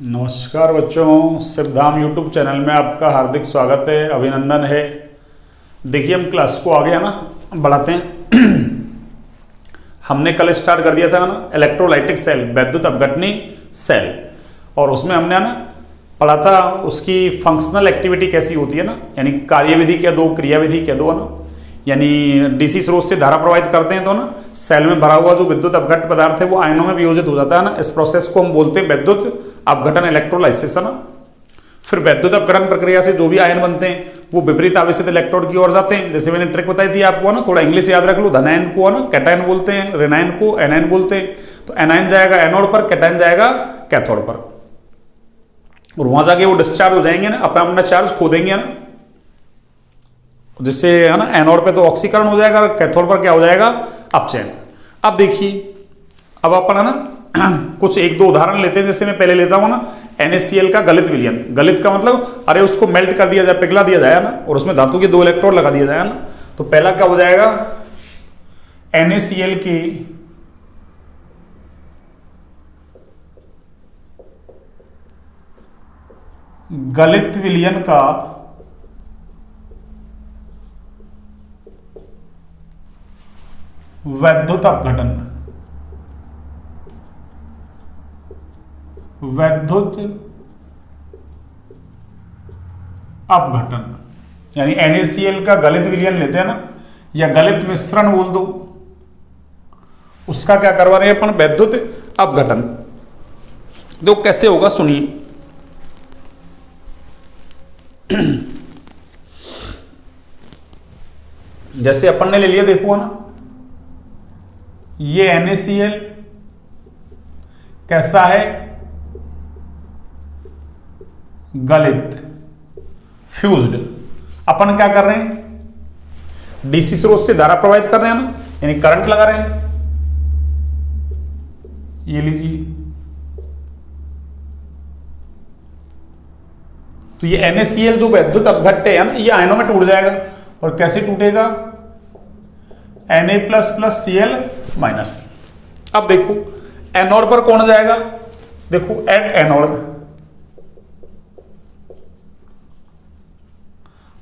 नमस्कार बच्चों, Siddham YouTube channel में आपका हार्दिक स्वागत है, अभिनंदन है। देखिए हम क्लास को आगे है ना बढ़ाते हैं। हमने कल स्टार्ट कर दिया था ना इलेक्ट्रोलाइटिक सेल, वैद्युत अपघटनी सेल, और उसमें हमने है ना पढ़ा था उसकी फंक्शनल एक्टिविटी कैसी होती है ना, यानी कार्यविधि कह दो, क्रियाविधि कह दो है ना, यानी डीसी स्रोत से धारा प्रवाहित करते हैं तो ना सेल में भरा हुआ जो विद्युत अपघट्य पदार्थ है वो आयनों में वियोजित हो जाता है ना। इस प्रोसेस को हम बोलते हैं विद्युत अपघटन, इलेक्ट्रोलाइसिस है ना। फिर वैद्युत अपघटन प्रक्रिया से जो भी आयन बनते हैं वो विपरीत आवेशित इलेक्ट्रोड की ओर जाते हैं। जैसे मैंने ट्रिक बताई थी आपको ना, थोड़ा इंग्लिश याद रख लो। धनायन को है ना कैटायन बोलते हैं, ऋणायन को एनायन बोलते हैं। तो एनायन जाएगा एनोड पर, कैटायन जाएगा कैथोड पर, और वहां जाके वो डिस्चार्ज हो जाएंगे ना, अपना अपना चार्ज खो देंगे ना, जिससे है ना एनोड पे तो ऑक्सीकरण हो जाएगा, कैथोड पर क्या हो जाएगा, अपचयन। अब देखिए, अब अपन है ना कुछ एक दो उदाहरण लेते हैं। जैसे मैं पहले लेता हूं ना NaCl का गलित विलयन। गलित का मतलब अरे उसको मेल्ट कर दिया जाए, पिघला दिया जाए ना, और उसमें धातु के 2 इलेक्ट्रोड लगा दिया जाए ना। तो पहला क्या हो जाएगा, NaCl की गलित विलयन का वैद्युत अपघटन, वैद्युत अपघटन, यानी NaCl का गलित विलयन लेते हैं ना, या गलित मिश्रण बोल दो, उसका क्या करवा रहे हैं अपन, वैद्युत अपघटन। तो कैसे होगा सुनिए। जैसे अपन ने ले लिया, देखो ना ये NaCl कैसा है, गलित, फ्यूज्ड। अपन क्या कर रहे हैं, डीसी स्रोत से धारा प्रवाहित कर रहे हैं ना, यानी करंट लगा रहे हैं। ये लीजिए, तो ये NaCl जो वैद्युत अपघट्य है ना, ये आयनों में टूट जाएगा। और कैसे टूटेगा, Na++Cl-। अब देखो एनोड पर कौन जाएगा, देखो एट एनोड,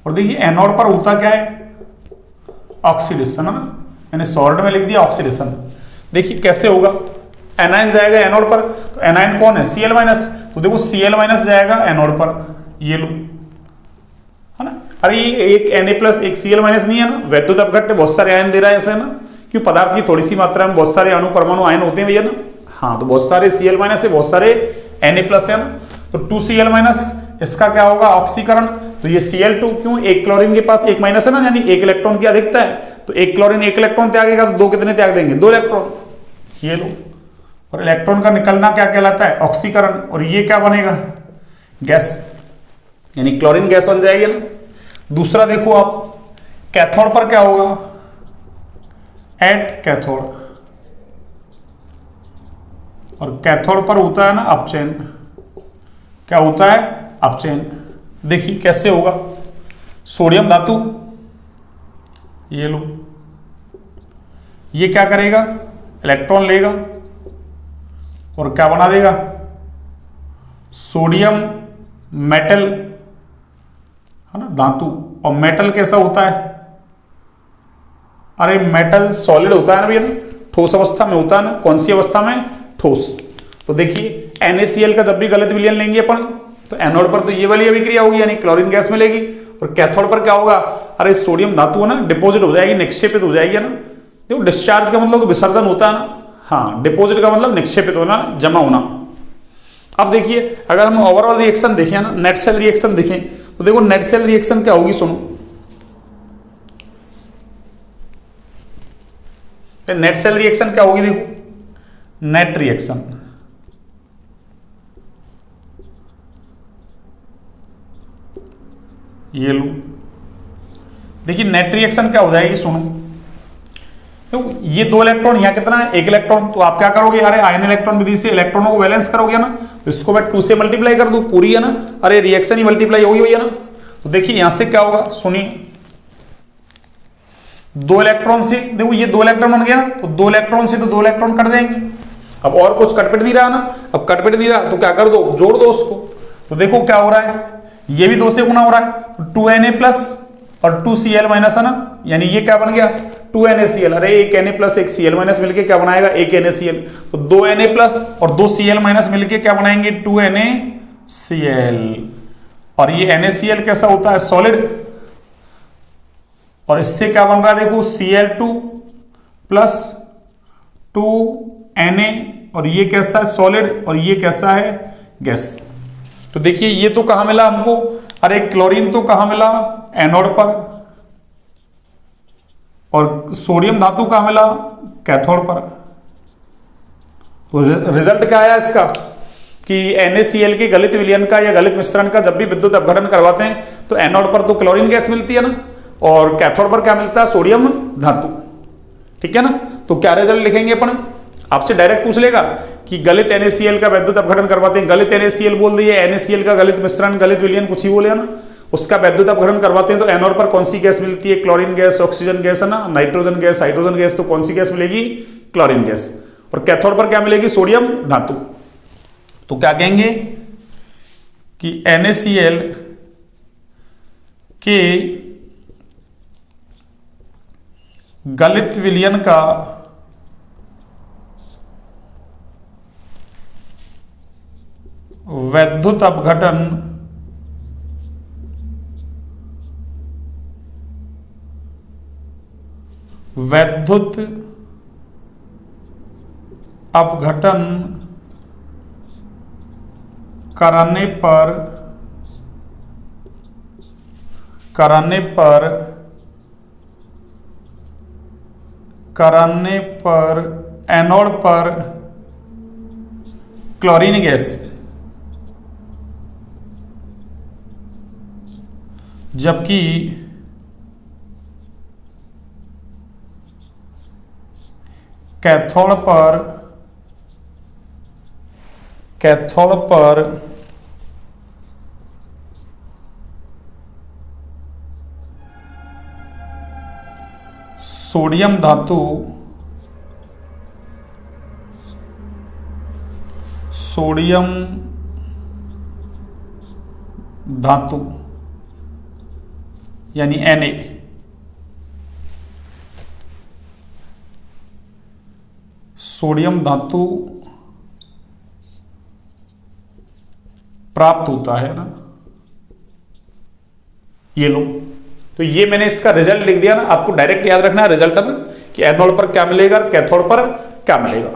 और देखिए एनोड पर होता क्या है, ऑक्सीडेशन है ना, मैंने शॉर्ट में लिख दिया ऑक्सीडेशन। देखिए कैसे होगा, एनायन जाएगा एनोड पर, तो एनायन कौन है, Cl-। तो देखो Cl- जाएगा एनोड पर, ये लो है ना। अरे ये एक Na+ एक Cl- नहीं है ना, वैद्युत अपघट्य बहुत सारे आयन दे रहा है ऐसे ना, क्यों, पदार्थ की थोड़ी सी मात्रा में बहुत सारे अणु परमाणु आयन होते हैं भैया ना। हाँ, तो बहुत सारे Cl- है, बहुत सारे Na+ है ना। तो 2Cl-, इसका क्या होगा, ऑक्सीकरण। तो ये Cl2, क्यों, एक क्लोरीन के पास एक माइनस है ना, यानी एक इलेक्ट्रॉन की अधिकता है। तो एक क्लोरीन एक इलेक्ट्रॉन त्यागेगा, तो 2 कितने त्याग देंगे, 2 इलेक्ट्रॉन, ये लो। और इलेक्ट्रॉन का निकलना क्या कहलाता है, ऑक्सीकरण। और ये क्या बनेगा, गैस, यानी क्लोरीन गैस बन जाएगी ना। दूसरा देखो आप, कैथोड पर क्या होगा, एट कैथोड, और कैथोड पर होता है ना अपचयन। क्या होता है, अपचयन। देखिए कैसे होगा, सोडियम धातु, ये लो, ये क्या करेगा, इलेक्ट्रॉन लेगा और क्या बना देगा, सोडियम मेटल है ना, धातु। और मेटल कैसा होता है, अरे मेटल सॉलिड होता है ना भैया, ठोस अवस्था में होता है ना। कौन सी अवस्था में, ठोस। तो देखिए NaCl का जब भी गलित विलयन लेंगे अपन, तो एनोड पर तो ये वाली अभिक्रिया होगी, यानी क्लोरीन गैस मिलेगी। और कैथोड पर क्या होगा, अरे सोडियम धातु है ना, डिपोजिट हो जाएगी, निक्षेपित हो जाएगी ना। देखो डिस्चार्ज का मतलब तो विसर्जन होता है ना, हाँ, डिपोजिट का मतलब निक्षेपित होना, जमा होना। अब देखिए अगर हम ओवरऑल रिएक्शन देखें ना, नेट सेल रिएक्शन देखें, तो देखो नेट सेल रिएक्शन क्या होगी, सुनो। नेट सेल रिएक्शन क्या होगी, देखो नेट रिएक्शन, ये लो। देखिए नेट रिएक्शन क्या हो जाएगी, सुनो। तो ये 2 इलेक्ट्रॉन, यहाँ कितना है, 1 इलेक्ट्रॉन। तो आप क्या करोगे, अरे आयन इलेक्ट्रॉन विधि से इलेक्ट्रॉनों को बैलेंस करोगे ना, तो इसको मैं 2 से मल्टीप्लाई कर दूं, पूरी है ना, अरे रिएक्शन ही मल्टीप्लाई होगी भैया ना। तो देखिए यहां से क्या होगा, सुनिए, 2 इलेक्ट्रॉन से, देखो ये 2 इलेक्ट्रॉन बन गया ना, तो 2 इलेक्ट्रॉन से तो 2 इलेक्ट्रॉन कट जाएंगे। अब और कुछ कटपिट नहीं रहा ना, अब कटपिट नहीं रहा तो क्या कर दो, जोड़ दो उसको। तो देखो क्या हो रहा है, ये भी 2 से गुना हो रहा है, तो 2Na प्लस और 2Cl माइनस है ना, यानी ये क्या बन गया 2NaCl। अरे एक Na प्लस एक Cl माइनस मिलके क्या बनाएगा, एक NaCl। तो 2Na प्लस और 2Cl माइनस मिलके क्या बनाएंगे, 2NaCl। और ये NaCl कैसा होता है, सॉलिड। और इससे क्या बन रहा है, देखो Cl2 प्लस 2Na, और ये कैसा है, सॉलिड, और ये कैसा है, गैस। तो देखिए ये तो कहां मिला हमको, अरे क्लोरीन तो कहां मिला, एनोड पर, और सोडियम धातु कहां मिला, कैथोड पर। तो रिजल्ट क्या आया इसका कि NaCl के गलित विलयन का या गलित मिश्रण का जब भी विद्युत अपघटन करवाते हैं तो एनोड पर तो क्लोरीन गैस मिलती है ना, और कैथोड पर क्या मिलता है, सोडियम धातु। ठीक है ना। तो क्या रिजल्ट लिखेंगे अपन, आपसे डायरेक्ट पूछ लेगा कि गलित NaCl का विद्युत अपघटन करवाते हैं, गलित NaCl बोल दिए, NaCl का गलित मिश्रण, गलित विलयन कुछ ही बोले ना, उसका विद्युत अपघटन करवाते हैं तो एनोड पर कौन सी गैस मिलती है, क्लोरीन गैस, ऑक्सीजन गैस है ना, नाइट्रोजन गैस, हाइड्रोजन गैस। तो कौन सी गैस मिलेगी, क्लोरीन गैस। और कैथोड पर क्या मिलेगी, सोडियम धातु। तो क्या कहेंगे कि NaCl के गलित विलयन का विद्युत अपघटन कराने पर एनोड पर क्लोरीन गैस, जबकि कैथोड पर सोडियम धातु यानी Na सोडियम धातु प्राप्त होता है ना, ये लो। तो ये मैंने इसका रिजल्ट लिख दिया ना, आपको डायरेक्ट याद रखना है रिजल्ट में कि एनोड पर क्या मिलेगा, कैथोड पर क्या मिलेगा।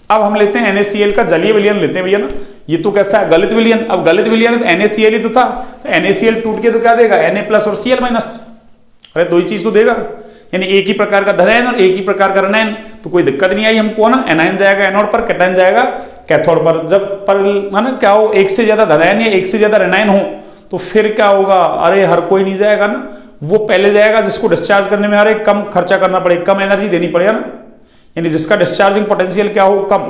अब हम लेते हैं NaCl का जलीय विलयन लेते हैं भैया ना, ये तो कैसा है, गलित विलयन। अब गलित विलयन तो NaCl ही तो था, तो NaCl टूट के तो क्या देगा, Na प्लस और Cl माइनस। अरे दो ही चीज तो देगा, यानी एक ही प्रकार का धनायन और एक ही प्रकार का ऋणायन। तो कोई दिक्कत नहीं आई हमको ना, एनायन जाएगा एनोड पर, कैटायन जाएगा कैथोड पर। जब पर माना क्या हो, एक से ज्यादा धनायन या एक से ज्यादा ऋणायन हो तो फिर क्या होगा, अरे हर कोई नहीं जाएगा ना, वो पहले जाएगा जिसको डिस्चार्ज करने में अरे कम खर्चा करना पड़े, कम एनर्जी देनी पड़ेगा ना, यानी जिसका डिस्चार्जिंग पोटेंशियल क्या हो, कम।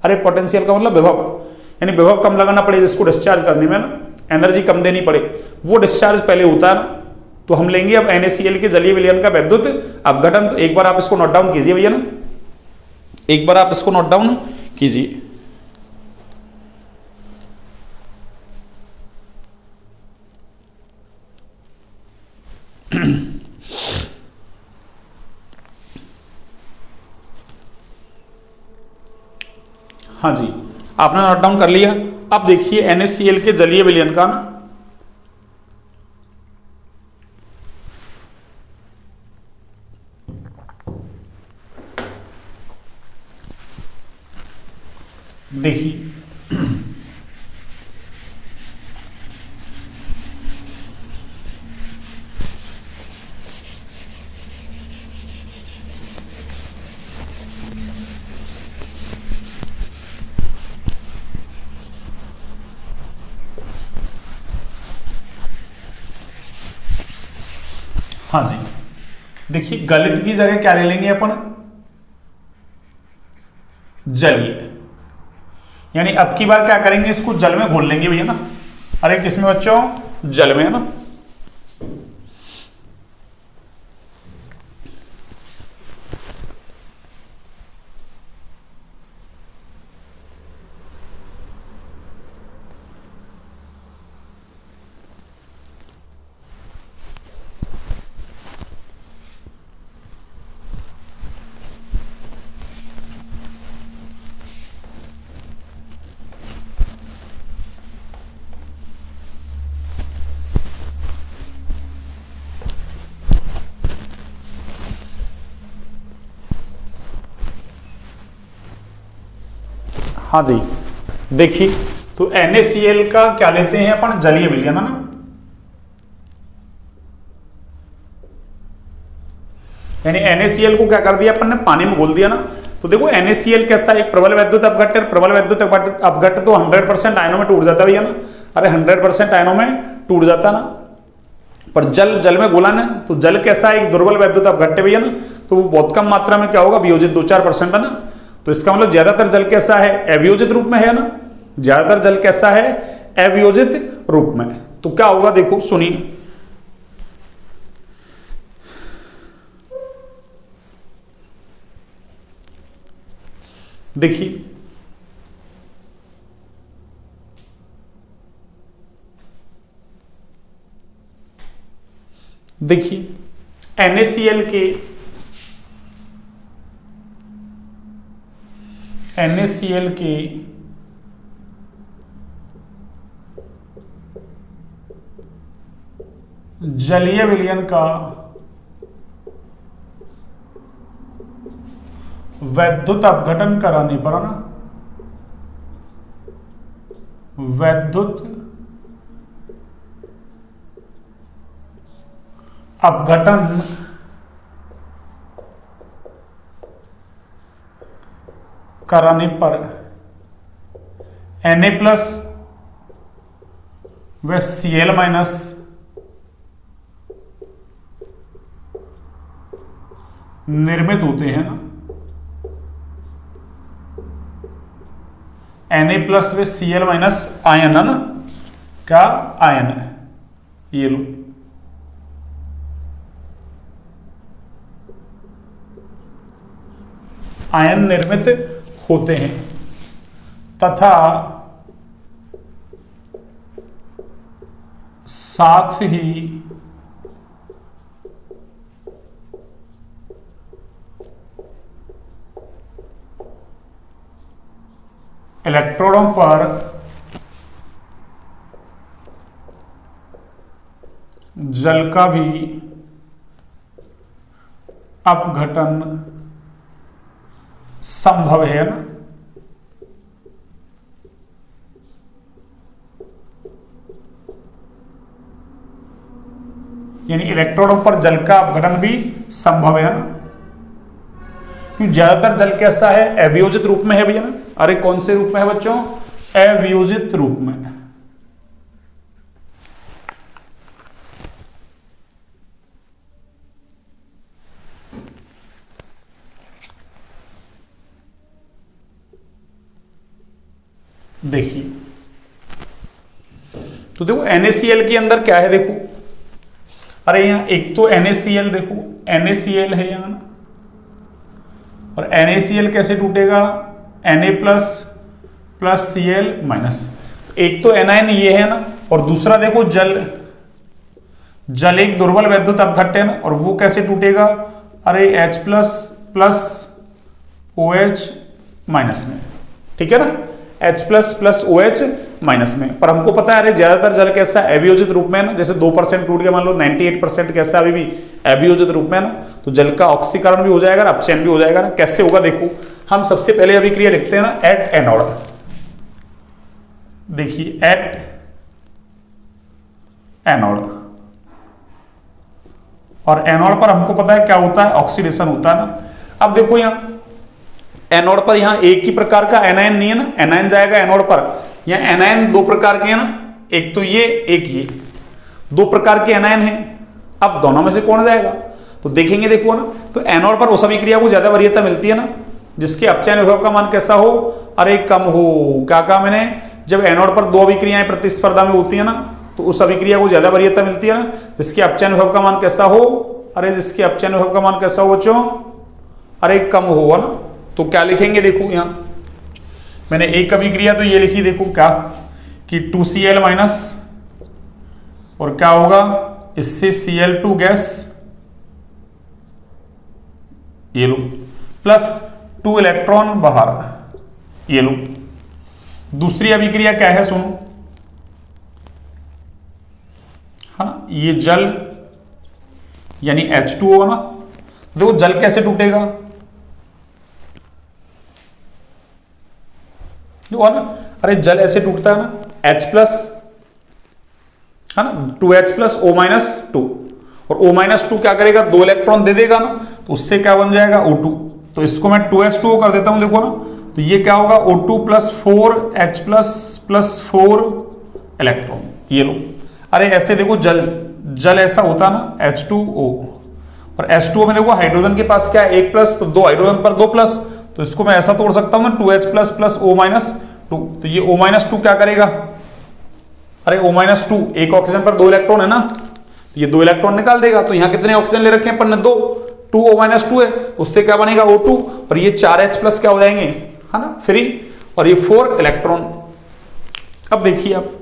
अरे पोटेंशियल का मतलब विभव, यानी विभव कम लगाना पड़े जिसको डिस्चार्ज करने में ना, एनर्जी कम देनी पड़े, वो डिस्चार्ज पहले होता है ना। तो हम लेंगे अब NaCl के जलीय विलयन का विद्युत अपघटन। तो एक बार आप इसको नोट डाउन कीजिए भैया ना, एक बार आप इसको नोट डाउन कीजिए। हाँ जी, आपने नोट डाउन कर लिया। अब देखिए NaCl के जलीय विलयन का ना, देखिए हाँ जी, देखिए गलित की जगह क्या ले लेंगे अपन, जलीय। यानी अब की बार क्या करेंगे, इसको जल में घोल लेंगे भैया ना। अरे किसमें बच्चों, जल में है ना। हाँ जी, देखिए तो NaCl का क्या लेते हैं अपन, जलीय विलयन, है ना। यानी NaCl को क्या कर दिया अपन ने, पानी में घोल दिया ना। तो देखो NaCl कैसा, एक प्रबल वैद्युत अपघट्य, प्रबल वैद्युत अपघट्य तो 100% आयनों में टूट जाता है भैया ना। अरे 100% आयनों में टूट जाता ना। पर जल में घोला ना, तो जल कैसा है, एक दुर्बल वैद्युत अपघट्य भैया ना। तो वो बहुत कम मात्रा में क्या होगा, वियोजित 2-4% है ना। तो इसका मतलब ज्यादातर जल कैसा है, अवियोजित रूप में है ना। ज्यादातर जल कैसा है, अवियोजित रूप में। तो क्या होगा देखो सुनिए, देखिए NaCl के जलीय विलयन का वैद्युत अपघटन कराने पर, ना, वैद्युत अपघटन कराने पर Na प्लस व Cl माइनस निर्मित होते हैं ना। Na प्लस व Cl माइनस आयन, है ना, क्या आयन है, ये लो। आयन निर्मित होते हैं तथा साथ ही इलेक्ट्रोडों पर जल का भी अपघटन संभव है ना। यानी इलेक्ट्रोडों पर जल का अपघटन भी संभव है ना। क्योंकि ज्यादातर जल कैसा है, अवियोजित रूप में है भैया ना। अरे कौन से रूप में है बच्चों, अवियोजित रूप में। देखिए तो देखो NaCl के अंदर क्या है, देखो, अरे यहां एक तो NaCl, देखो NaCl है यहां ना, और NaCl कैसे टूटेगा, Na plus plus Cl minus. एक तो एनायन ये है ना, और दूसरा देखो जल एक दुर्बल वैद्युत अपघट्य है ना, और वो कैसे टूटेगा, अरे H plus plus OH minus में, ठीक है ना, H plus plus OH minus में। पर हमको पता है अरे ज्यादातर जल कैसा है, अवियोजित रूप में है ना। जैसे 2% टूट के मान लो 98% कैसा अभी भी अवियोजित रूप में है ना। तो जल का ऑक्सीकरण भी हो जाएगा, अपचयन भी हो जाएगा ना। कैसे होगा देखो, हम सबसे पहले अभिक्रिया लिखते हैं ना, एट एनोड। देखिए एट एनोड, और एनोड पर हमको पता है क्या होता है, ऑक्सीडेशन होता है ना। अब देखो यहां एनोड पर यहां एक ही प्रकार का एनायन नहीं है ना, एनायन जाएगा एनोड पर। यहां एनायन दो प्रकार के हैं ना, एक तो ये एक ये, दो प्रकार के एनायन हैं। अब दोनों में से कौन जाएगा तो देखेंगे, देखो ना। तो एनोड पर उस अभिक्रिया को ज्यादा वरीयता मिलती है ना, जिसके अपचयन विभव का मान कैसा हो, अरे कम हो। क्या कहा मैंने, जब एनोड पर दो अभिक्रियाएं प्रतिस्पर्धा में होती है ना, तो उस अभिक्रिया को ज्यादा वरीयता मिलती है ना, जिसके अपचयन विभव का मान कैसा हो, अरे जिसके अपचयन विभव का मान कैसा हो बच्चों, अरे कम हो, है ना। तो क्या लिखेंगे, देखो यहां मैंने एक अभिक्रिया तो ये लिखी, देखो क्या कि 2Cl माइनस, और क्या होगा इससे Cl2 गैस, ये लो, प्लस 2 इलेक्ट्रॉन बाहर, ये लो। दूसरी अभिक्रिया क्या है सुनो, है ना, ये जल यानी H2O ना। देखो जल कैसे टूटेगा, जो है ना, अरे जल ऐसे टूटता है ना, H प्लस है ना, 2H प्लस O-2, और O-2 क्या करेगा, 2 इलेक्ट्रॉन दे देगा ना, तो उससे क्या बन जाएगा O2। तो इसको मैं 2H2O कर देता हूं, देखो ना, तो ये क्या होगा, O2 plus 4H plus plus 4 electron, ये लो। अरे ऐसे देखो जल जल ऐसा होता ना, H2O, और H2O में देखो हाइड्रोजन के पास क्या है, 1 प्लस, तो 2 हाइड्रोजन पर 2 प्लस, तो इसको मैं ऐसा तोड़ सकता हूं ना, 2H प्लस प्लस O-2, तो ये O-2 क्या करेगा, अरे O-2 एक ऑक्सीजन पर 2 इलेक्ट्रॉन है ना, तो ये 2 इलेक्ट्रॉन निकाल देगा। तो यहां कितने ऑक्सीजन ले रखे हैं अपन ने, 2, 2O-2 है, उससे क्या बनेगा O2, और ये 4H प्लस क्या हो जाएंगे, है ना, फ्री, और ये 4 इलेक्ट्रॉन। अब देखिए आप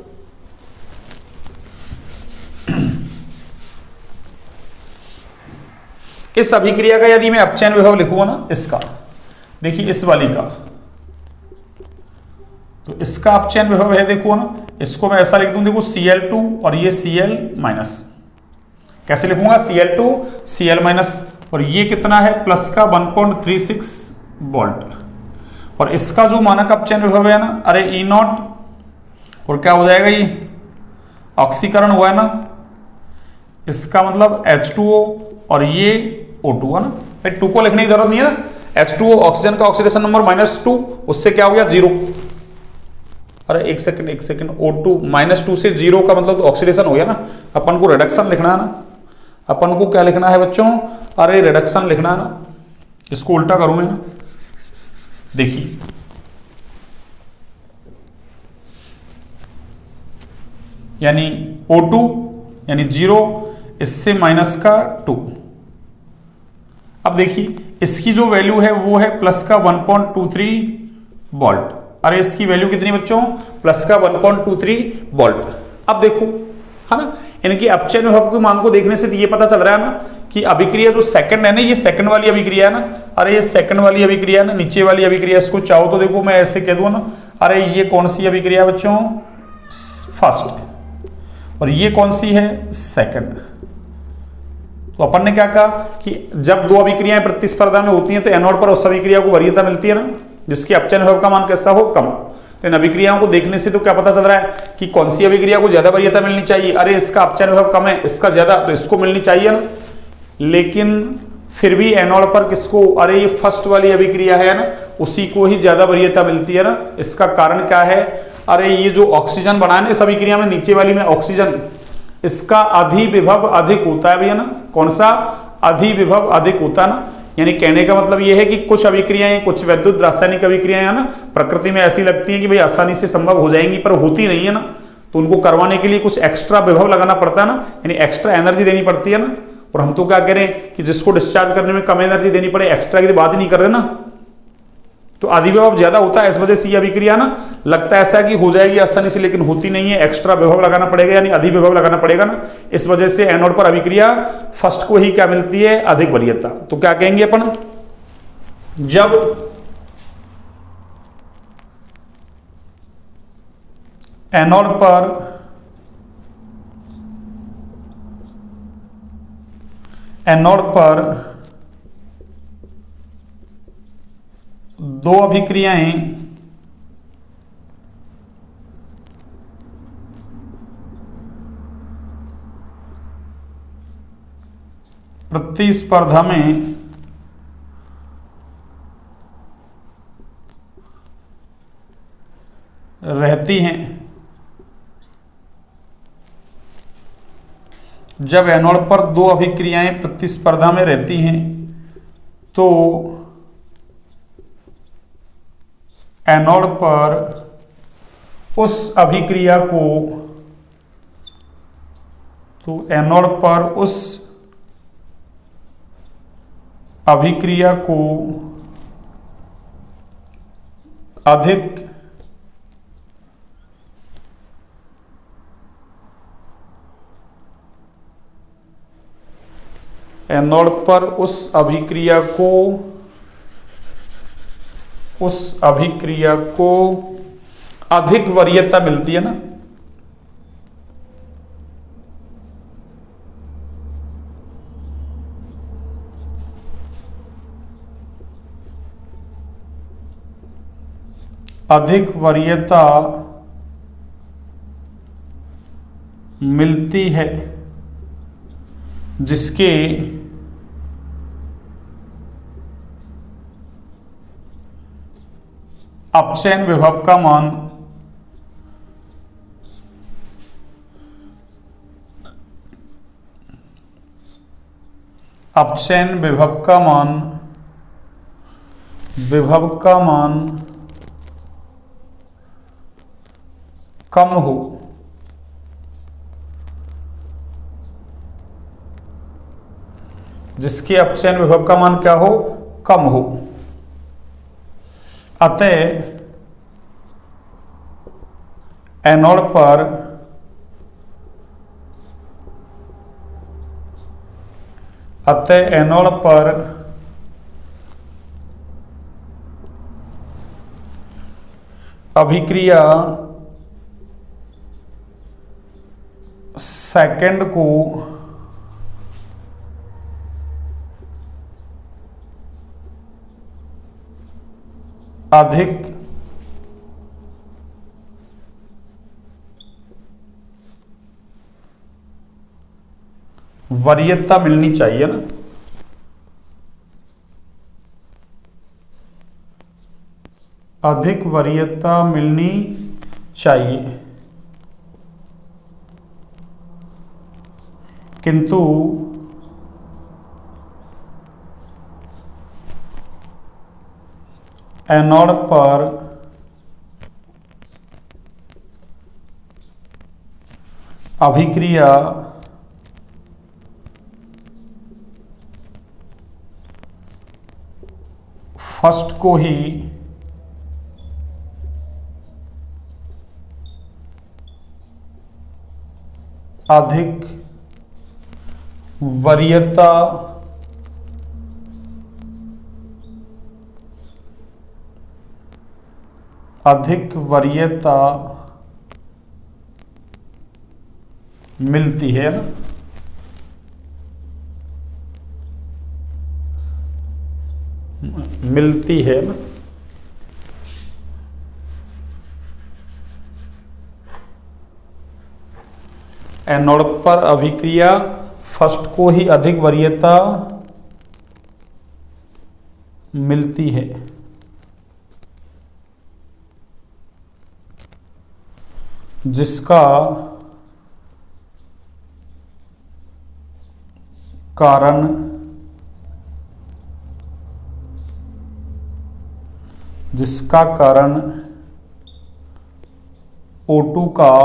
इस अभिक्रिया का यदि मैं अपचयन विभव लिखूंगा ना, इसका देखिए, इस वाली का, तो इसका अपचयन विभव है, देखो ना, इसको मैं ऐसा लिख दूं, देखो Cl2 और ये Cl माइनस, कैसे लिखूंगा, Cl2 Cl माइनस, और ये कितना है, प्लस का 1.36 वोल्ट, और इसका जो मानक अपचयन विभव है ना, अरे E0, और क्या हो जाएगा, ये ऑक्सीकरण हुआ है ना, इसका मतलब H2O, और ये O2 है ना, भाई 2 को लिखने की जरूरत नहीं है ना, H2O ऑक्सीजन का ऑक्सीडेशन नंबर -2, उससे क्या हो गया 0। अरे एक सेकंड, O2 -2 से 0 का मतलब ऑक्सीडेशन हो गया ना, अपन को रिडक्शन लिखना है ना, अपन को क्या लिखना है बच्चों, अरे रिडक्शन लिखना है ना, इसको उल्टा करूं मैं ना, देखिए यानी O2 यानी 0, इससे माइनस का 2। अब देखिए इसकी जो वैल्यू है वो है प्लस का 1.23 वोल्ट, अरे इसकी वैल्यू कितनी बच्चों, प्लस का 1.23 वोल्ट। अब देखो, है ना, इनकी अपचयन विभव के मान को देखने से ये पता चल रहा है ना कि अभिक्रिया जो सेकंड है ना, ये सेकंड वाली अभिक्रिया है ना, अरे ये सेकंड वाली अभिक्रिया है ना, नीचे वाली अभिक्रिया, इसको चाहो तो देखो मैं ऐसे कह दूं ना, अरे ये कौन सी अभिक्रिया है बच्चों, फर्स्ट, और ये कौन सी है, सेकंड। तो अपन ने क्या कहा कि जब दो अभिक्रियाएं प्रतिस्पर्धा में होती हैं तो एनोड पर उस अभिक्रिया को वरीयता मिलती है ना, जिसकी अपचयन विभव का मान कैसा हो, कम। तो इन अभिक्रियाओं को देखने से तो क्या पता चल रहा है कि कौन सी अभिक्रिया को ज्यादा वरीयता मिलनी चाहिए, अरे इसका अपचयन विभव कम है, इसका ज्यादा, तो इसको मिलनी चाहिए ना। लेकिन फिर भी एनोड पर किसको, अरे ये फर्स्ट वाली अभिक्रिया है ना, उसी को ही ज्यादा वरीयता मिलती है ना। इसका कारण क्या है, अरे ये जो ऑक्सीजन बना है ना इस अभिक्रिया में, नीचे वाली में ऑक्सीजन, इसका अधिविभव अधिक होता है भैया ना, कौन सा, अधिविभव अधिक होता है ना। यानी कहने का मतलब यह है कि कुछ अभिक्रियाएं, कुछ वैद्युत रासायनिक अभिक्रियाएं ना प्रकृति में ऐसी लगती हैं कि भाई आसानी से संभव हो जाएंगी, पर होती नहीं है ना, तो उनको करवाने के लिए कुछ एक्स्ट्रा विभव लगाना पड़ता है ना, यानी एक्स्ट्रा एनर्जी देनी पड़ती है ना। और हम तो क्या करें कि जिसको डिस्चार्ज करने में कम एनर्जी देनी पड़े, एक्स्ट्रा की बात ही नहीं कर रहे ना, तो अधिविभव ज्यादा होता है, इस वजह से ये अभिक्रिया ना लगता है ऐसा कि हो जाएगी आसानी से, लेकिन होती नहीं है, एक्स्ट्रा विभव लगाना पड़ेगा, यानी अधिविभव लगाना पड़ेगा ना। इस वजह से एनोड पर अभिक्रिया फर्स्ट को ही क्या मिलती है, अधिक वरीयता। तो क्या कहेंगे अपन, जब एनोड पर दो अभिक्रियाएं प्रतिस्पर्धा में रहती हैं, जब एनोड पर दो अभिक्रियाएं प्रतिस्पर्धा में रहती हैं तो एनोड पर उस अभिक्रिया को, तो एनोड पर उस अभिक्रिया को अधिक एनोड पर उस अभिक्रिया को अधिक वरीयता मिलती है ना। अधिक वरीयता मिलती है, जिसके अपचयन विभव का मान विभव का मान कम हो। जिसके अपचयन विभव का मान क्या हो, कम हो। अतः एनोड पर अभिक्रिया सेकंड को अधिक वरीयता मिलनी चाहिए ना, अधिक वरीयता मिलनी चाहिए, किंतु एनोड पर अभिक्रिया फर्स्ट को ही अधिक वरीयता मिलती है ना। मिलती है ना। एनोड पर अभिक्रिया फर्स्ट को ही अधिक वरीयता मिलती है, जिसका कारण O2 का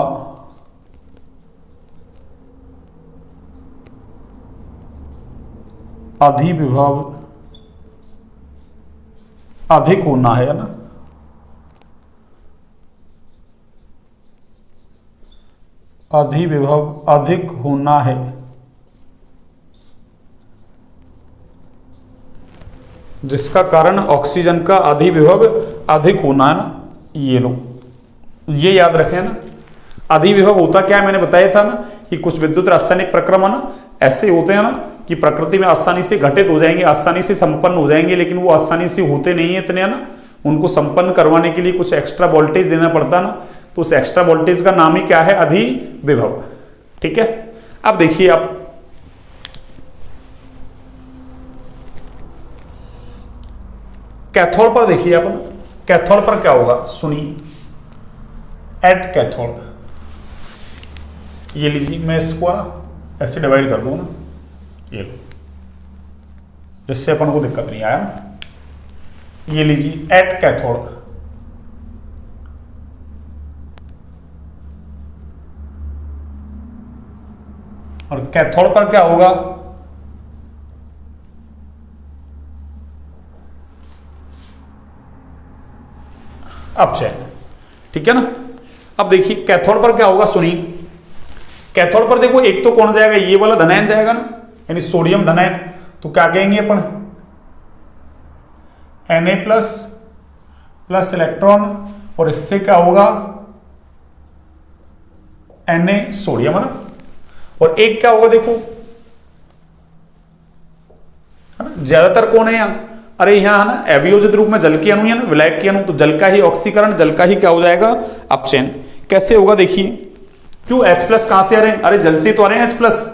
अधिविभव अधिक होना है ना। अधिविभव अधिक होना है, जिसका कारण ऑक्सीजन का अधिविभव अधिक होना है ना। ये लो, ये याद रखें ना। अधिविभव होता क्या है, मैंने बताया था ना कि कुछ विद्युत रासायनिक प्रक्रमण ऐसे होते हैं ना कि प्रकृति में आसानी से घटित हो जाएंगे, आसानी से संपन्न हो जाएंगे, लेकिन वो आसानी से होते नहीं है इतने, है ना। उनको संपन्न करवाने के लिए कुछ एक्स्ट्रा वोल्टेज देना पड़ता है ना, तो उस एक्स्ट्रा वोल्टेज का नाम ही क्या है, अधिविभव। ठीक है। अब देखिए आप कैथोड पर देखिए अपन, कैथोड पर क्या होगा सुनिए। एट कैथोड, ये लीजिए, मैं इसको ना ऐसे डिवाइड कर दूं ना, ये लो, जिससे अपन को दिक्कत नहीं आया ना। ये लीजिए एट कैथोड, और कैथोड पर क्या होगा, अपचयन। ठीक है ना। अब देखिए कैथोड पर क्या होगा सुनिए। कैथोड पर देखो, एक तो कौन जाएगा, ये वाला धनायन जाएगा ना, यानी सोडियम धनायन। तो क्या कहेंगे अपन, Na प्लस इलेक्ट्रॉन, और इससे क्या होगा, Na सोडियम, है ना। और एक क्या होगा देखो, है ना, ज्यादातर कौन है यहाँ, अरे यहाँ है ना अभियोजित रूप में जल के अणु या ना विलायक के अणु, तो जल का ही ऑक्सीकरण, जल का ही क्या हो जाएगा अपचयन। कैसे होगा देखिए, क्यों H प्लस कहां से आ रहे हैं, अरे जल से तो आ रहे हैं H प्लस,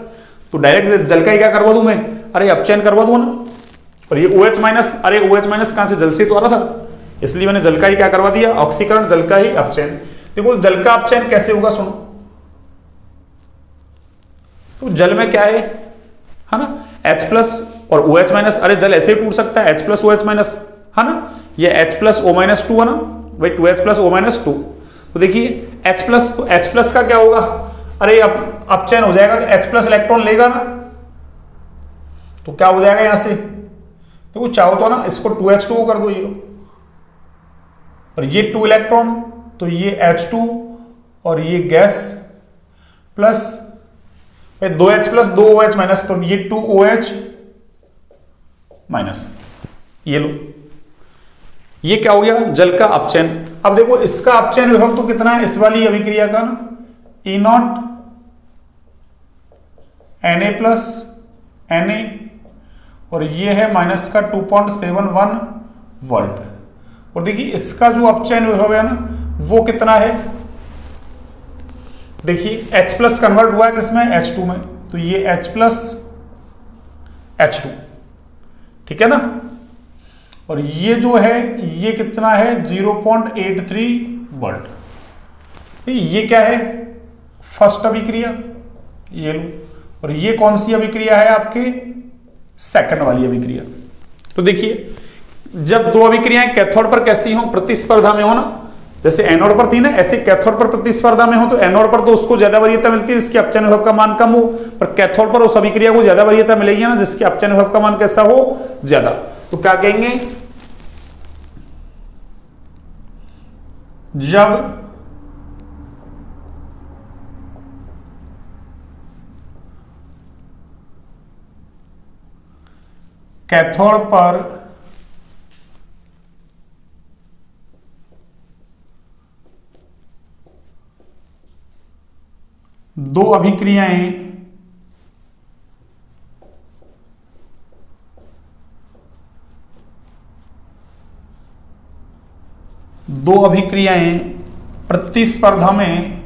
तो डायरेक्ट जल का ही क्या करवा दूं मैं, अरे अपचयन करवा दूं ना। और ये OH माइनस, अरे OH माइनस कहां से, जल से तो आ रहा था, इसलिए मैंने जल का ही क्या करवा दिया ऑक्सीकरण, जल का ही अपचयन। देखो जल का अपचयन कैसे होगा सुनो, तो जल में क्या है ना H प्लस और OH माइनस, अरे जल ऐसे ही टूट सकता है H प्लस OH माइनस, है ना, ये H प्लस O माइनस 2 है ना भाई, 2H प्लस O माइनस 2। तो देखिए H प्लस, तो H प्लस का क्या होगा, अरे अपचयन हो जाएगा, H प्लस इलेक्ट्रॉन लेगा ना, तो क्या हो जाएगा यहां से, तो चाहो तो ना इसको 2H2 कर दो, ये लो, और ये 2 इलेक्ट्रॉन, तो ये H2 और ये gas plus 2H plus 2OH minus, तो ये 2OH माइनस, ये लो, ये क्या हो गया जल का अपचयन। अब देखो इसका अपचयन विभव तो कितना है इस वाली अभिक्रिया का ना, E0 Na प्लस Na, और ये है माइनस का 2.71 वोल्ट। और देखिए इसका जो अपचयन विभव है ना वो कितना है, देखिए H प्लस कन्वर्ट हुआ है किसमें, H2 में, तो ये H प्लस H2, ठीक है ना, और ये जो है ये कितना है 0.83 वोल्ट। ये क्या है फर्स्ट अभिक्रिया, ये लो, और ये कौन सी अभिक्रिया है आपके सेकंड वाली अभिक्रिया। तो देखिए जब दो अभिक्रियाएं कैथोड पर कैसी हो, प्रतिस्पर्धा में हो ना, जैसे एनोड पर थी ना, ऐसे कैथोड पर प्रतिस्पर्धा में हो, तो एनोड पर तो उसको ज्यादा वरीयता मिलती है जिसके अपचयन विभव का मान कम हो, पर कैथोड पर उस अभिक्रिया को ज्यादा वरीयता मिलेगी ना जिसके अपचयन विभव का मान कैसा हो, ज्यादा। तो क्या कहेंगे, जब कैथोड पर दो अभिक्रियाएं प्रतिस्पर्धा में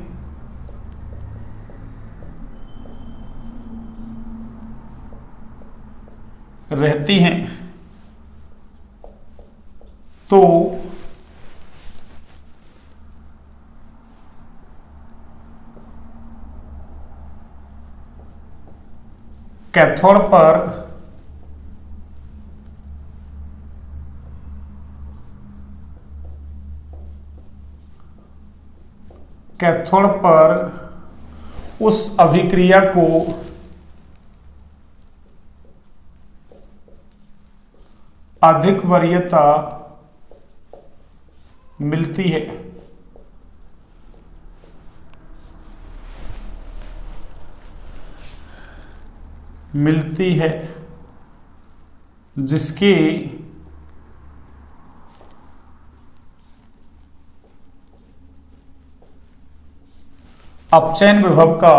रहती हैं, तो कैथोड पर उस अभिक्रिया को अधिक वरीयता मिलती है, जिसकी अपचयन विभव का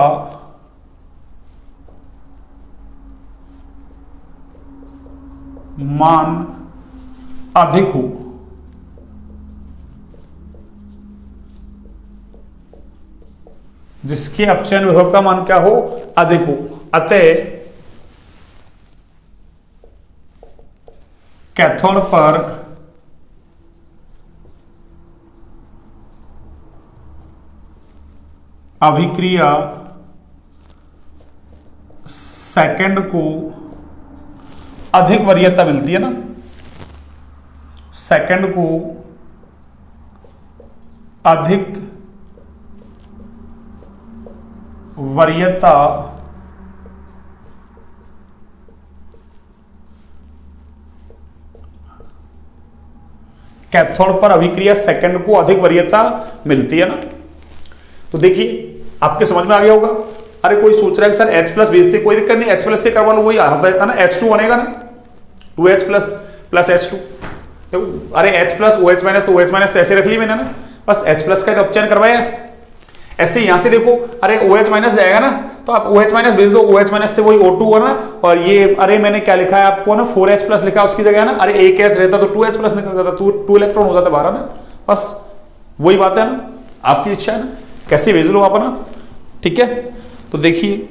मान अधिक हो। जिसके अपचयन विभव का मान क्या हो, अधिक हो। अतः कैथोड पर अभिक्रिया सेकंड को अधिक वरीयता मिलती है ना, सेकंड को अधिक वरीयता कैथोड पर अभिक्रिया सेकंड को अधिक वरीयता मिलती है ना। तो देखिए आपके समझ में आ गया होगा। अरे कोई सोच रहा है कि सर H प्लस भेजते, कोई दिक्कत नहीं, H प्लस से करवा लो, वही है ना, H2 बनेगा ना, 2H प्लस प्लस H2। तो अरे H प्लस OH माइनस, तो OH माइनस तो ऐसे रख ली मैंने ना, बस H प्लस का अपचयन करवाया, ऐसे यहां से देखो, अरे OH माइनस जाएगा ना, तो आप OH माइनस भेज दो, OH माइनस से वही O2 होना, और ये अरे मैंने क्या लिखा है आपको ना 4H प्लस लिखा उसकी जगह ना, अरे एक H रहता तो 2H प्लस निकल जाता, 2 इलेक्ट्रॉन हो जाता बाहर ना, बस वही बात है ना, आपकी इच्छा है ना, कैसे भेज लो आप ना, ठीक है। तो देखिए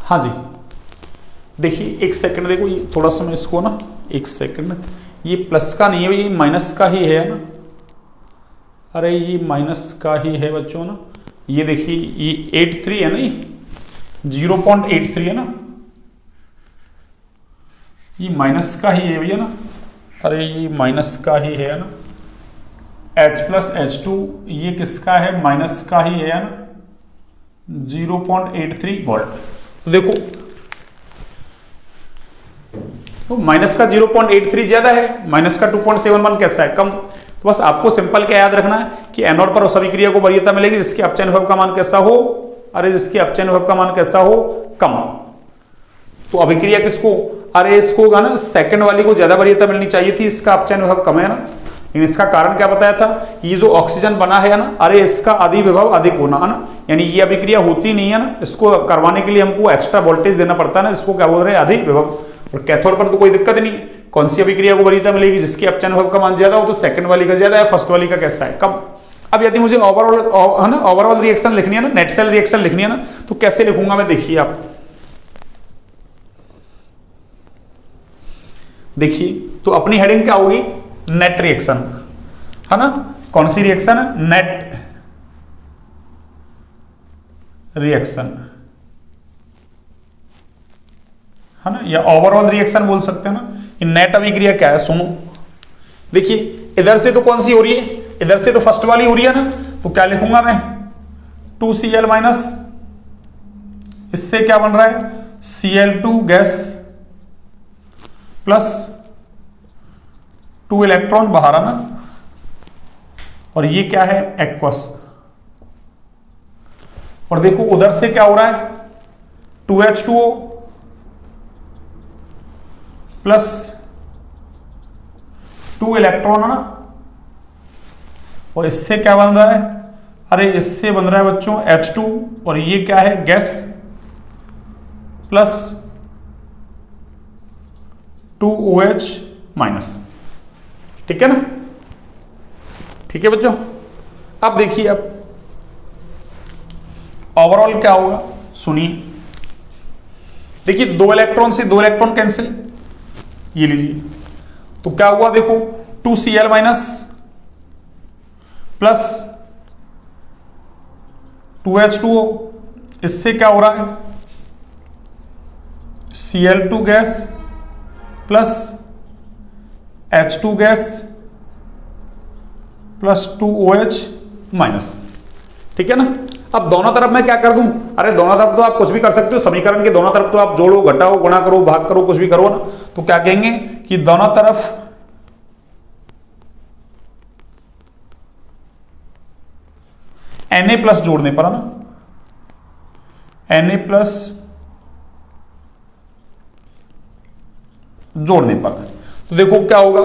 हाँ जी, देखिए एक सेकंड, देखो ये थोड़ा सा मैं इसको ना, एक सेकंड, ये प्लस का नहीं है, ये माइनस का ही है ना, अरे ये माइनस का ही है बच्चों ना, ये देखिए ये 83 है ना, ये 0.83 है ना, ये माइनस का ही है भैया ना, अरे ये माइनस का ही है ना, H प्लस H2 ये किसका है, माइनस का ही है ना, 0.83 वोल्ट। तो देखो तो माइनस का 0.83 ज्यादा है, माइनस का 2.71 कैसा है, कम। तो बस आपको सिंपल क्या याद रखना है कि एनोड पर उस अभिक्रिया को वरीयता मिलेगी जिसके अपचयन विभव का मान कैसा हो, अरे जिसके अपचयन विभव का मान कैसा हो, कम। तो अभिक्रिया किसको, अरे इसको ना सेकंड वाली को ज्यादा वरीयता मिलनी चाहिए थी, इसका अपचयन विभव कम है ना, लेकिन इसका कारण क्या बताया था, ये जो ऑक्सीजन बना है ना, अरे इसका अधि विभव अधिक होना है ना, यानी ये अभिक्रिया होती नहीं है ना, इसको करवाने के लिए हमको एक्स्ट्रा वोल्टेज देना पड़ता है ना, इसको क्या बोल रहे हैं, अधि विभव। और कैथोड पर तो कोई दिक्कत नहीं, कौन सी अभिक्रिया को वरीयता मिलेगी, जिसके अपचयन विभव का मान ज्यादा हो, तो सेकंड वाली का ज्यादा है, फर्स्ट वाली का कैसा है, कम। अब यदि मुझे ओवरऑल है ना, ओवरऑल रिएक्शन लिखनी है ना, नेट सेल रिएक्शन लिखनी है ना, तो कैसे लिखूंगा मैं, देखिए आप देखिए, तो अपनी हेडिंग क्या होगी, नेट रिएक्शन है ना, कौन सी रिएक्शन है, नेट रिएक्शन है ना, या ओवरऑल रिएक्शन बोल सकते हैं ना, कि नेट अभिक्रिया क्या है। सुनो देखिए, इधर से तो कौन सी हो रही है, इधर से तो फर्स्ट वाली हो रही है ना, तो क्या लिखूंगा मैं, 2Cl माइनस, इससे क्या बन रहा है, Cl2 गैस प्लस 2 इलेक्ट्रॉन बाहर आना, और ये क्या है, एक्वस। और देखो उधर से क्या हो रहा है, 2H2O प्लस 2 इलेक्ट्रॉन है ना, और इससे क्या बन रहा है, अरे इससे बन रहा है बच्चों H2, और ये क्या है, गैस प्लस 2OH माइनस, ठीक है ना, ठीक है बच्चों। अब देखिए, अब ओवरऑल क्या होगा, सुनिए, देखिए 2 इलेक्ट्रॉन से 2 इलेक्ट्रॉन कैंसिल, ये लीजिए, तो क्या हुआ, देखो 2Cl माइनस प्लस 2H2O, इससे क्या हो रहा है, Cl2 gas plus H2 gas plus 2OH minus, ठीक है ना। अब दोनों तरफ मैं क्या कर दूं, अरे दोनों तरफ तो आप कुछ भी कर सकते हो, समीकरण के दोनों तरफ तो आप जोड़ो, घटाओ, गुणा करो, भाग करो, कुछ भी करो ना, तो क्या कहेंगे कि दोनों तरफ Na प्लस जोड़ने पर है ना, Na प्लस जोड़ने पर, तो देखो क्या होगा,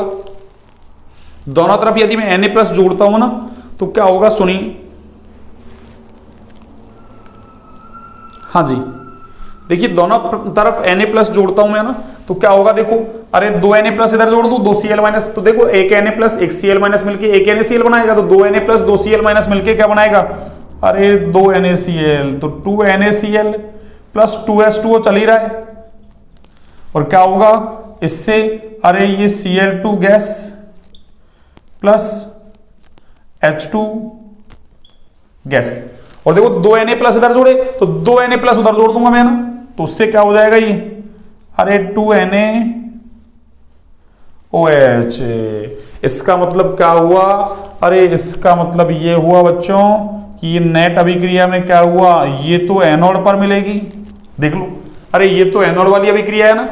दोनों तरफ यदि मैं Na प्लस जोड़ता हूं ना, तो क्या होगा, सुनिए, हाँ जी, देखिए दोनों तरफ Na प्लस जोड़ता हूं मैं ना, तो क्या होगा, देखो अरे 2 Na प्लस इधर जोड़ दूं, 2 Cl माइनस, तो देखो एक Na प्लस एक Cl माइनस मिलके एक NaCl बनाएगा, तो 2 Na प्लस 2 Cl माइनस मिलके क्या बनाएगा, अरे 2 NaCl, तो 2 NaCl प्लस 2H2O चल ही रहा है, और क्या होगा इससे, अरे ये Cl2 gas plus H2 gas, और देखो 2 Na प्लस इधर जोड़े, तो 2 Na प्लस उधर जोड़ दूंगा मैं ना, तो उससे क्या हो जाएगा ये, अरे 2 NaOH, इसका मतलब क्या हुआ, अरे इसका मतलब ये हुआ बच्चों कि ये नेट अभिक्रिया में क्या हुआ, ये तो एनोड पर मिलेगी, देख लो, अरे ये तो एनोड वाली अभिक्रिया है ना,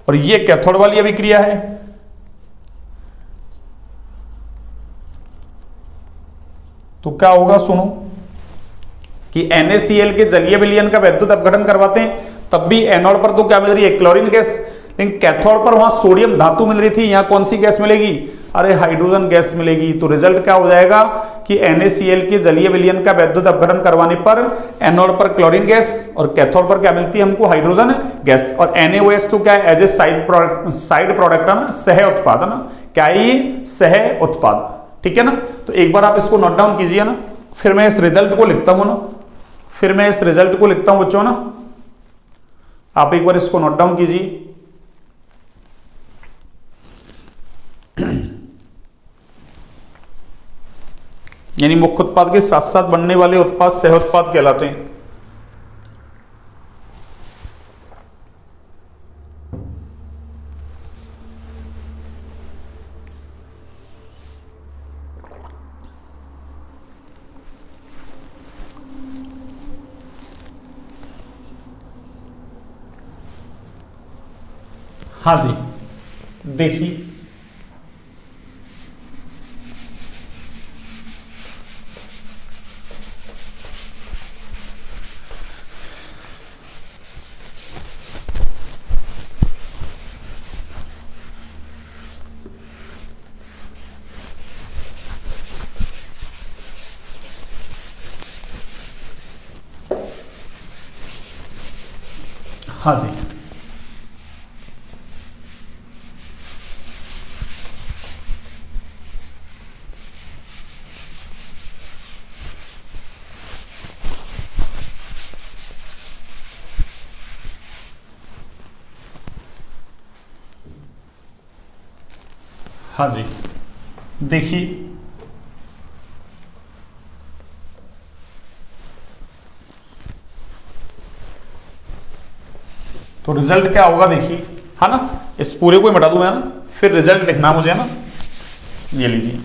और ये कैथोड वाली अभिक्रिया है, तो क्या होगा सुनो कि NaCl के जलीय विलयन का वैद्युत अपघटन करवाते हैं, तब भी एनोड पर तो क्या मिल रही है, क्लोरीन गैस, लेकिन कैथोड पर वहां सोडियम धातु मिल रही थी, यहां कौन सी गैस मिलेगी, अरे हाइड्रोजन गैस मिलेगी। तो रिजल्ट क्या हो जाएगा कि NaCl के जलीय विलयन का वैद्युत अपघटन करवाने पर एनोड पर क्लोरीन गैस और कैथोड पर क्या मिलती है हमको, हाइड्रोजन गैस। और NaOH तो क्या है, एज ए साइड प्रोडक्ट है ना, सह उत्पाद है ना, क्या है ये, सह उत्पाद, ठीक है ना। तो एक बार आप इसको नोट डाउन कीजिए ना, फिर मैं इस रिजल्ट को लिखता हूं ना, फिर मैं इस रिजल्ट को लिखता हूं बच्चों ना, आप एक बार इसको नोट डाउन कीजिए। यानी मुख्य उत्पाद के साथ साथ बनने वाले उत्पाद सह उत्पाद कहलाते हैं। हाँ जी, देखिए हाँ जी, हाँ जी, देखिए तो रिजल्ट क्या होगा, देखिए है ना, इस पूरे को ही मिटा दूं मैं ना, फिर रिजल्ट लिखना मुझे ना, ये लीजिए।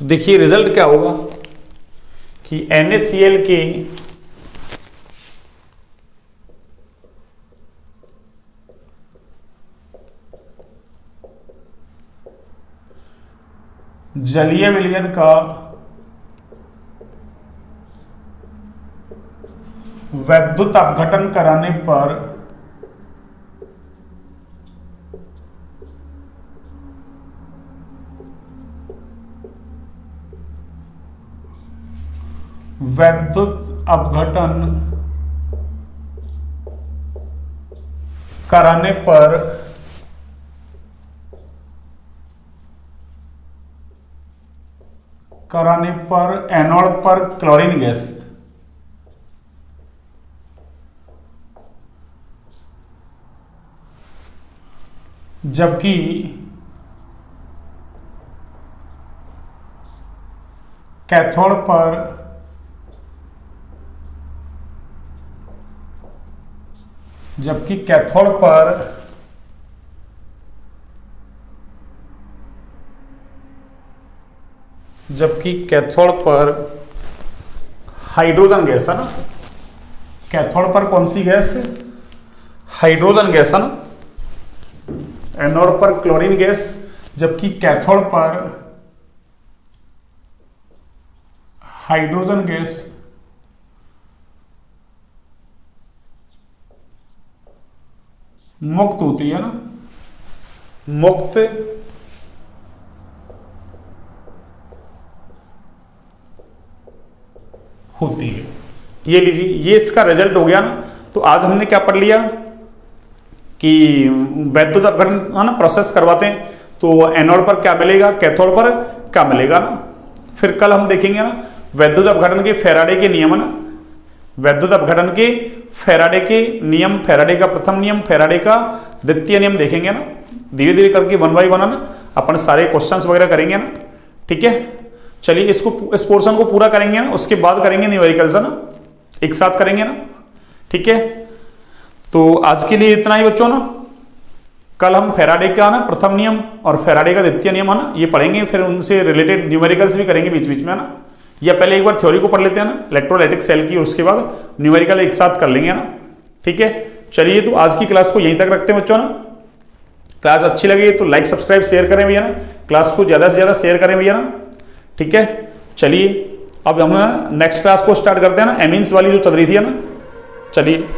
तो देखिए रिजल्ट क्या होगा कि NaCl के जलीय विलयन का वैद्युत अपघटन कराने पर वैद्युत अपघटन कराने पर एनोड पर क्लोरीन गैस, जबकि कैथोड पर हाइड्रोजन गैस है ना, कैथोड पर कौन सी गैस, हाइड्रोजन गैस है ना, एनोड पर क्लोरीन गैस, जबकि कैथोड पर हाइड्रोजन गैस मुक्त होती है ना, मुक्त होती है। ये लीजिए, ये इसका रिजल्ट हो गया ना। तो आज हमने क्या पढ़ लिया कि वैद्युत अपघटन है ना प्रोसेस करवाते हैं तो एनोड पर क्या मिलेगा, कैथोड पर क्या मिलेगा ना। फिर कल हम देखेंगे ना वैद्युत अपघटन के फैराडे के नियम है ना, वैद्युत अपघटन के फैराडे के नियम, फैराडे का प्रथम नियम, फैराडे का द्वितीय नियम देखेंगे ना। धीरे धीरे करके वन बाई वन ना अपन सारे क्वेश्चंस वगैरह करेंगे ना, ठीक है। चलिए इसको, इस पोर्शन को पूरा करेंगे ना, उसके बाद करेंगे न्यूमेरिकल्स है ना, एक साथ करेंगे ना, ठीक है। तो आज के लिए इतना ही बच्चों ना। कल हम फैराडे का ना प्रथम नियम और फैराडे का द्वितीय नियम है ना ये पढ़ेंगे, फिर उनसे रिलेटेड न्यूमेरिकल्स भी करेंगे बीच बीच में है ना। या पहले एक बार थ्योरी को पढ़ लेते हैं ना इलेक्ट्रोलाइटिक सेल की, और उसके बाद न्यूमेरिकल एक साथ कर लेंगे ना, ठीक है। चलिए तो आज की क्लास को यहीं तक रखते हैं बच्चों ना। क्लास अच्छी लगी तो लाइक सब्सक्राइब शेयर करें भैया ना, क्लास को ज्यादा से ज्यादा शेयर करें भैया ना, ठीक है। चलिए अब हम ना नेक्स्ट क्लास को स्टार्ट करते हैं ना, एमीन्स वाली जो चल रही थी है ना। चलिए।